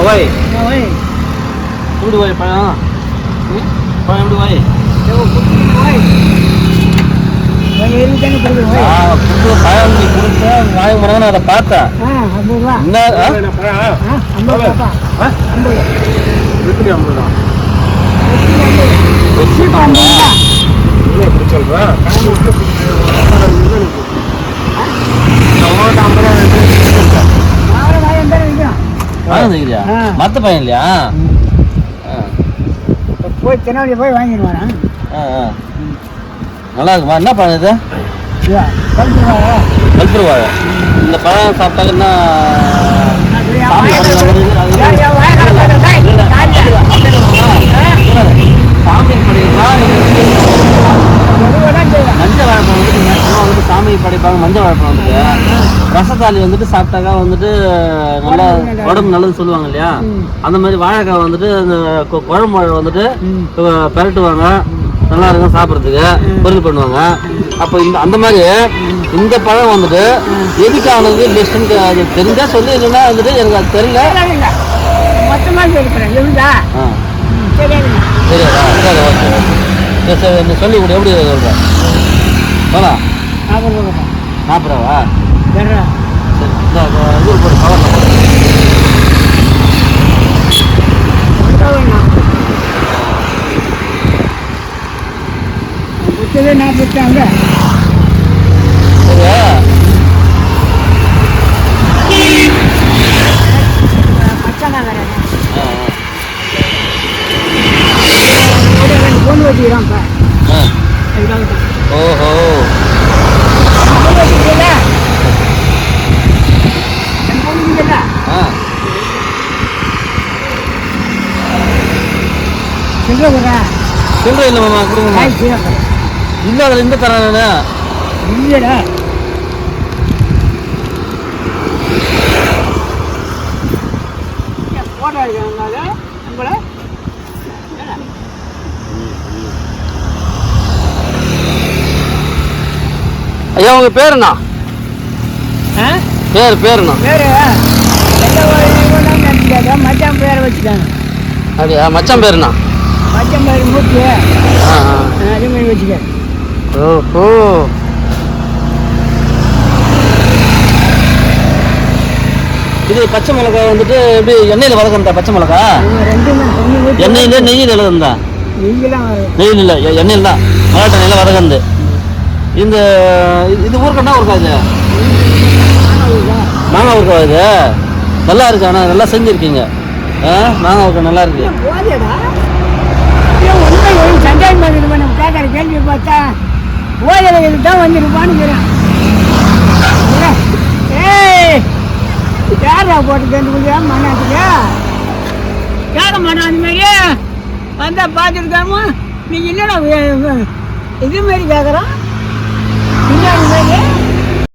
Oi. Oi. எப்படி oi பழம்? பழம் எப்படி oi? oi. புது பழம் நீ கொடுத்த வாங்கி போனா நான் அதை பார்த்தேன். என்ன பழம்? 50 ரூபா. 50. எப்படி 50 ரூபா? மத்த பையன் இல்லையா? போய் தென்னாவளி போய் வாங்கிட்டு வரேன். நல்லா இருக்குமா? என்ன பழம் இது? கல்புரு வாழை. இந்த பழம் சாப்பிட்டாங்கன்னா சாமி மஞ்சள் வாழைப்பழம் வந்துட்டு மேக்ஸிமம் வந்துட்டு சாமி படைப்பாங்க. மஞ்சள் வாழைப்பழம் வந்துட்டு ரசத்தாலி வந்துட்டு சாப்பிட்டாக்கா வந்துட்டு நல்லா உடம்பு நல்லது சொல்லுவாங்க இல்லையா? அந்த மாதிரி வாழைக்காய் வந்துட்டு அந்த குழம்பு வாழை வந்துட்டு பெரட்டுவாங்க, நல்லா இருக்கும் சாப்பிட்றதுக்கு, பொருள் பண்ணுவாங்க. அப்போ இந்த அந்த மாதிரி இந்த பழம் வந்துட்டு எதுக்கானது பெஸ்ட்டுன்னு அது தெரிஞ்சா சொல்லி, இல்லைன்னா வந்துட்டு எனக்கு அது தெரியல. சரியாதா? சரி, ஓகே ஓகே. சரி நீ சொல்லி கொடு. எப்படி சொல்கிறேன்? போலா 40 ரூபாவா? சரி இந்த ஊர் போட்டு பழம் நான் போட்டாங்க. பொண்ணு வச்சுக்கிறான். ஓஹோ சில்லறை இல்லை மாமா, கொடுங்க. இல்லை அதில் இந்த தரேன் இல்லைடா. ஐயா உங்க பேர் என்ன? பேர் என்ன? மச்சான் பேரை வச்சுட்டாங்க. அப்படியா? மச்சான் பேர் என்ன? மச்சான் பேர் மூச்சு. அதே மாதிரி வச்சுக்க. ஓஹோ இது பச்சை மிளகாய் வந்துட்டு எப்படி எண்ணெயில் வதக்கணும்டா? பச்சை மிளகாய் எண்ணெயில நெய்யில் எழுதுந்தா? நெய்யில் இல்லை, எண்ணெயில் தான். மலாட்டை நெய்யில் வதக்கந்து. இந்த இது ஊருக்கா ஊருக்காது? மாங்காய் ஊருக்கா இது? நல்லா இருக்கு. ஆனால் நல்லா செஞ்சுருக்கீங்க. மாங்காய் ஊருக்கா நல்லா இருக்கு. சந்தேகம் பண்ணிருப்பேன். நம்ம கேட்கற கேள்வி பார்த்தா ஓய்வு தான் வந்துருப்பான்னு. ஏய் யாரா போட்டு கேட்டுக்கிறியா? மண்ணாத்துக்கு கேட்க மாட்டான். அந்த மாதிரி வந்தா பார்த்துருக்காம நீ என்னடா இது மாதிரி கேட்குறான் பின்னாடி மாதிரி.